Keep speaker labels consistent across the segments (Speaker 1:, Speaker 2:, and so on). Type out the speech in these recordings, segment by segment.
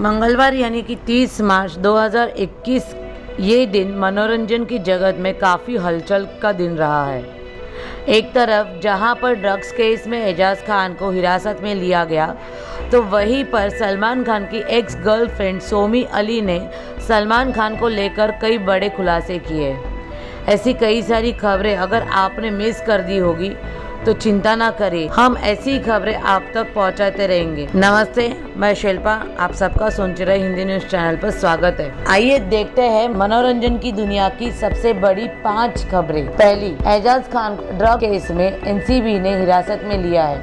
Speaker 1: मंगलवार यानी कि 30 मार्च 2021 ये दिन मनोरंजन की जगत में काफ़ी हलचल का दिन रहा है। एक तरफ जहां पर ड्रग्स केस में एजाज खान को हिरासत में लिया गया, तो वहीं पर सलमान खान की एक्स गर्लफ्रेंड सोमी अली ने सलमान खान को लेकर कई बड़े खुलासे किए। ऐसी कई सारी खबरें अगर आपने मिस कर दी होगी तो चिंता ना करें, हम ऐसी खबरें आप तक पहुंचाते रहेंगे। नमस्ते, मैं शिल्पा, आप सबका सुनचिरा हिंदी न्यूज चैनल पर स्वागत है। आइए देखते हैं मनोरंजन की दुनिया की सबसे बड़ी 5 खबरें। पहली, एजाज खान ड्रग केस में एनसीबी ने हिरासत में लिया है।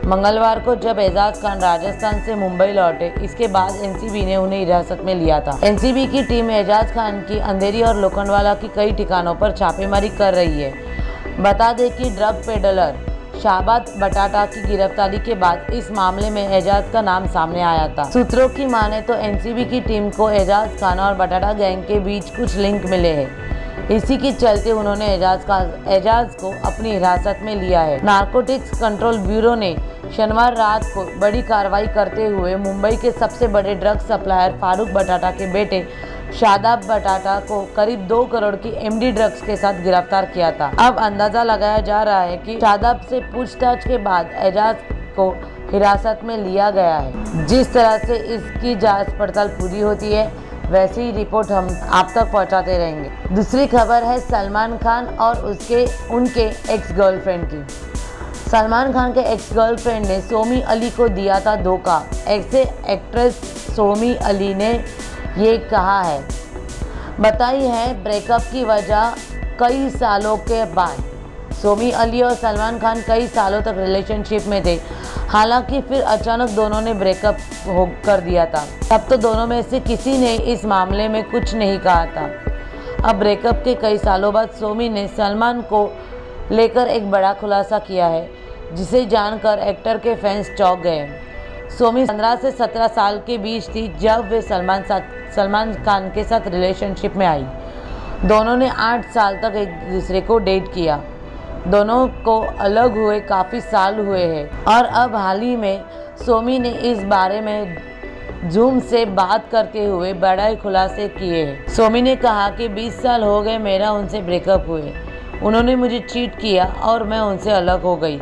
Speaker 1: मंगलवार को जब एजाज खान राजस्थान से मुंबई लौटे, इसके बाद एनसीबी ने उन्हें हिरासत में लिया था। एनसीबी की टीम एजाज खान की अंधेरी और लोखंडवाला की कई ठिकानों पर छापेमारी कर रही है। बता दें कि ड्रग पेडलर शाहबाद बटाटा की गिरफ्तारी के बाद इस मामले में एजाज का नाम सामने आया था। सूत्रों की माने तो एनसीबी की टीम को एजाज खान और बटाटा गैंग के बीच कुछ लिंक मिले हैं। इसी के चलते उन्होंने एजाज को अपनी हिरासत में लिया है। नारकोटिक्स कंट्रोल ब्यूरो ने शनिवार रात को बड़ी कार्रवाई करते हुए मुंबई के सबसे बड़े ड्रग सप्लायर फारूक बटाटा के बेटे शादाब बटाटा को करीब 2 करोड़ की एमडी ड्रग्स के साथ गिरफ्तार किया था। अब अंदाजा लगाया जा रहा है कि शादाब से पूछताछ के बाद एजाज को हिरासत में लिया गया है। जिस तरह से इसकी जांच पड़ताल पूरी होती है, वैसी ही रिपोर्ट हम आप तक पहुंचाते रहेंगे। दूसरी खबर है सलमान खान और उनके एक्स गर्लफ्रेंड की। सलमान खान के एक्स गर्लफ्रेंड ने सोमी अली को दिया था धोखा। एक्ट्रेस सोमी अली ने ये कहा है, बताई है ब्रेकअप की वजह कई सालों के बाद। सोमी अली और सलमान खान कई सालों तक रिलेशनशिप में थे, हालांकि फिर अचानक दोनों ने ब्रेकअप कर दिया था। तब तो दोनों में से किसी ने इस मामले में कुछ नहीं कहा था। अब ब्रेकअप के कई सालों बाद सोमी ने सलमान को लेकर एक बड़ा खुलासा किया है, जिसे जानकर एक्टर के फैंस चौंक गए। सोमी 15 से 17 साल के बीच थी जब वे सलमान खान के साथ रिलेशनशिप में आई। दोनों ने 8 साल तक एक दूसरे को डेट किया। दोनों को अलग हुए काफ़ी साल हुए हैं और अब हाल ही में सोमी ने इस बारे में जूम से बात करते हुए बड़े खुलासे किए हैं। सोमी ने कहा कि 20 साल हो गए मेरा उनसे ब्रेकअप हुए। उन्होंने मुझे चीट किया और मैं उनसे अलग हो गई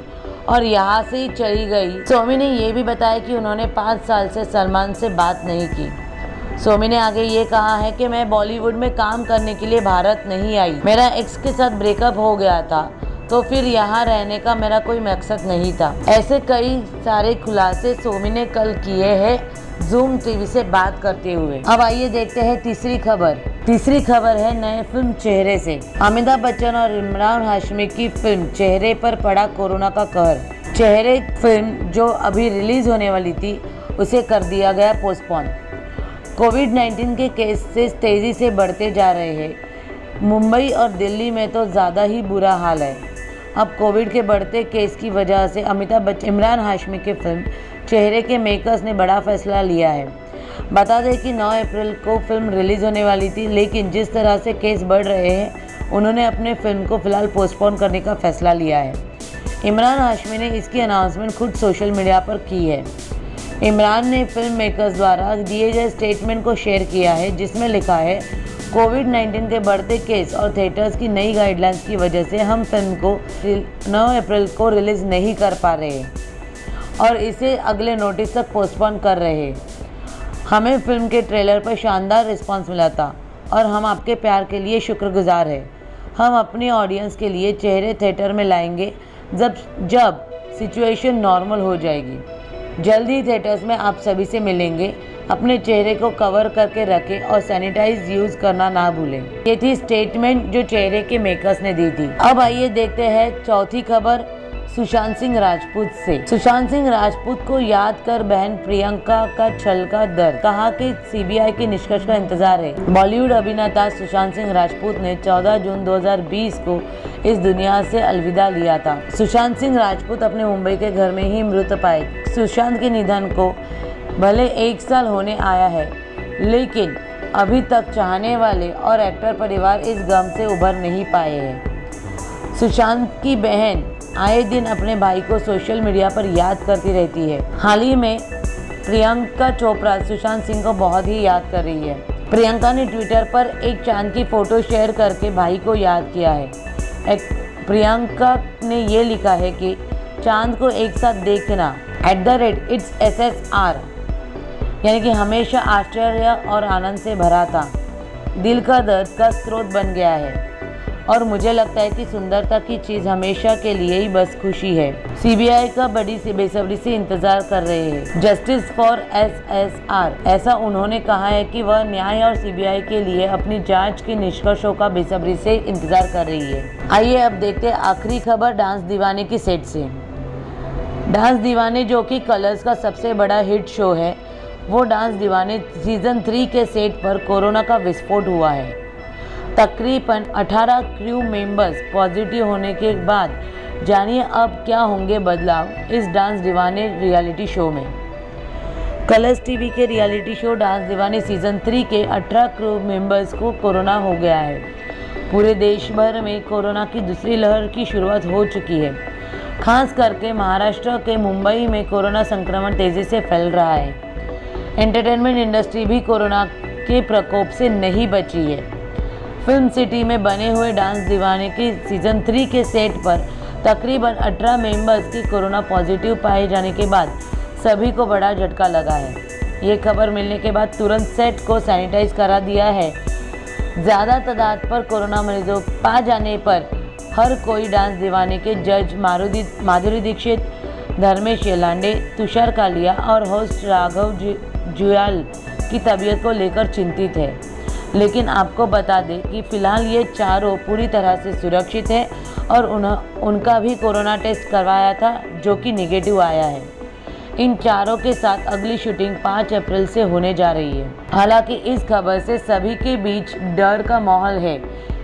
Speaker 1: और यहाँ से ही चली गई। सोमी ने यह भी बताया कि उन्होंने 5 साल से सलमान से बात नहीं की। सोमी ने आगे ये कहा है कि मैं बॉलीवुड में काम करने के लिए भारत नहीं आई। मेरा एक्स के साथ ब्रेकअप हो गया था, तो फिर यहाँ रहने का मेरा कोई मकसद नहीं था। ऐसे कई सारे खुलासे सोमी ने कल किए हैं जूम टीवी से बात करते हुए। अब आइए देखते हैं तीसरी खबर है नए फिल्म चेहरे से। अमिताभ बच्चन और इमरान हाशमी की फिल्म चेहरे पर पड़ा कोरोना का कहर। चेहरे फिल्म जो अभी रिलीज होने वाली थी, उसे कर दिया गया पोस्टपोन। कोविड-19 के केसेस तेजी से बढ़ते जा रहे हैं। मुंबई और दिल्ली में तो ज़्यादा ही बुरा हाल है। अब कोविड के बढ़ते केस की वजह से अमिताभ बच्चन इमरान हाशमी की फिल्म चेहरे के मेकर्स ने बड़ा फैसला लिया है। बता दें कि 9 अप्रैल को फिल्म रिलीज होने वाली थी, लेकिन जिस तरह से केस बढ़ रहे हैं, उन्होंने अपने फिल्म को फिलहाल पोस्टपोन करने का फैसला लिया है। इमरान हाशमी ने इसकी अनाउंसमेंट खुद सोशल मीडिया पर की है। इमरान ने फिल्म मेकर्स द्वारा दिए गए स्टेटमेंट को शेयर किया है, जिसमें लिखा है, कोविड-19 के बढ़ते केस और थिएटर्स की नई गाइडलाइंस की वजह से हम फिल्म को 9 अप्रैल को रिलीज़ नहीं कर पा रहे और इसे अगले नोटिस तक पोस्टपोन कर रहे हैं। हमें फिल्म के ट्रेलर पर शानदार रिस्पांस मिला था और हम आपके प्यार के लिए शुक्रगुजार हैं। हम अपनी ऑडियंस के लिए चेहरे थिएटर में लाएंगे जब सिचुएशन नॉर्मल हो जाएगी। जल्द ही थिएटर्स में आप सभी से मिलेंगे। अपने चेहरे को कवर करके रखें और सैनिटाइज यूज़ करना ना भूलें। ये थी स्टेटमेंट जो चेहरे के मेकर्स ने दी थी। अब आइए देखते हैं चौथी खबर सुशांत सिंह राजपूत से। सुशांत सिंह राजपूत को याद कर बहन प्रियंका का छल का दर्द, कहा कि सीबीआई के निष्कर्ष का इंतजार है। बॉलीवुड अभिनेता सुशांत सिंह राजपूत ने 14 जून 2020 को इस दुनिया से अलविदा लिया था। सुशांत सिंह राजपूत अपने मुंबई के घर में ही मृत पाए। सुशांत के निधन को भले 1 साल होने आया है, लेकिन अभी तक चाहने वाले और एक्टर परिवार इस गम से उभर नहीं पाए हैं। सुशांत की बहन आए दिन अपने भाई को सोशल मीडिया पर याद करती रहती है। हाल ही में प्रियंका चोपड़ा सुशांत सिंह को बहुत ही याद कर रही है। प्रियंका ने ट्विटर पर एक चांद की फ़ोटो शेयर करके भाई को याद किया है। प्रियंका ने ये लिखा है कि चांद को एक साथ देखना @ItsSSR, यानी कि हमेशा आश्चर्य और आनंद से भरा था, दिल का दर्द का स्रोत बन गया है और मुझे लगता है कि सुंदरता की चीज़ हमेशा के लिए ही बस खुशी है। सीबीआई का बड़ी से बेसब्री से इंतजार कर रहे हैं, जस्टिस फॉर SSR। ऐसा उन्होंने कहा है कि वह न्याय और सीबीआई के लिए अपनी जांच के निष्कर्षों का बेसब्री से इंतजार कर रही है। आइए अब देखते हैं आखिरी खबर डांस दीवाने की सेट से। डांस दीवाने, जो कि कलर्स का सबसे बड़ा हिट शो है, वो डांस दीवाने सीजन 3 के सेट पर कोरोना का विस्फोट हुआ है। तकरीबन 18 क्रू मेंबर्स पॉजिटिव होने के बाद जानिए अब क्या होंगे बदलाव इस डांस दीवाने रियलिटी शो में। कलर्स टीवी के रियलिटी शो डांस दीवाने सीजन 3 के 18 क्रू मेंबर्स को कोरोना हो गया है। पूरे देश भर में कोरोना की दूसरी लहर की शुरुआत हो चुकी है। खास करके महाराष्ट्र के मुंबई में कोरोना संक्रमण तेजी से फैल रहा है। एंटरटेनमेंट इंडस्ट्री भी कोरोना के प्रकोप से नहीं बची है। फिल्म सिटी में बने हुए डांस दीवाने की सीजन 3 के सेट पर तकरीबन 18 मेंबर्स की कोरोना पॉजिटिव पाए जाने के बाद सभी को बड़ा झटका लगा है। ये खबर मिलने के बाद तुरंत सेट को सैनिटाइज करा दिया है। ज़्यादा तादाद पर कोरोना मरीजों पा जाने पर हर कोई डांस दीवाने के जज माधुरी दीक्षित, धर्मेश येलांडे, तुषार कालिया और होस्ट राघव जुयाल की तबीयत को लेकर चिंतित है। लेकिन आपको बता दें कि फ़िलहाल ये चारों पूरी तरह से सुरक्षित है और उनका भी कोरोना टेस्ट करवाया था, जो कि निगेटिव आया है। इन चारों के साथ अगली शूटिंग 5 अप्रैल से होने जा रही है। हालांकि इस खबर से सभी के बीच डर का माहौल है,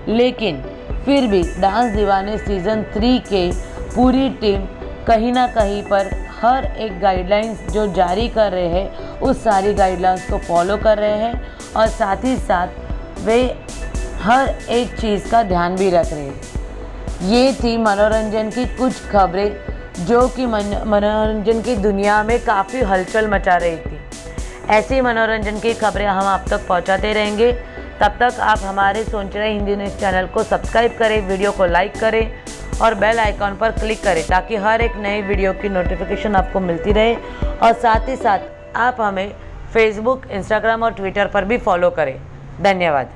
Speaker 1: लेकिन फिर भी डांस दीवाने सीजन 3 के पूरी टीम कहीं ना कहीं पर हर एक गाइडलाइंस जो जारी कर रहे हैं उस सारी गाइडलाइंस को फॉलो कर रहे हैं और साथ ही साथ वे हर एक चीज़ का ध्यान भी रख रहे हैं। ये थी मनोरंजन की कुछ खबरें जो कि मनोरंजन की दुनिया में काफ़ी हलचल मचा रही थी। ऐसी मनोरंजन की खबरें हम आप तक पहुंचाते रहेंगे। तब तक आप हमारे सोच रहे हिंदी न्यूज़ चैनल को सब्सक्राइब करें, वीडियो को लाइक करें और बेल आइकॉन पर क्लिक करें ताकि हर एक नई वीडियो की नोटिफिकेशन आपको मिलती रहे। और साथ ही साथ आप हमें फेसबुक, इंस्टाग्राम और ट्विटर पर भी फॉलो करें। धन्यवाद।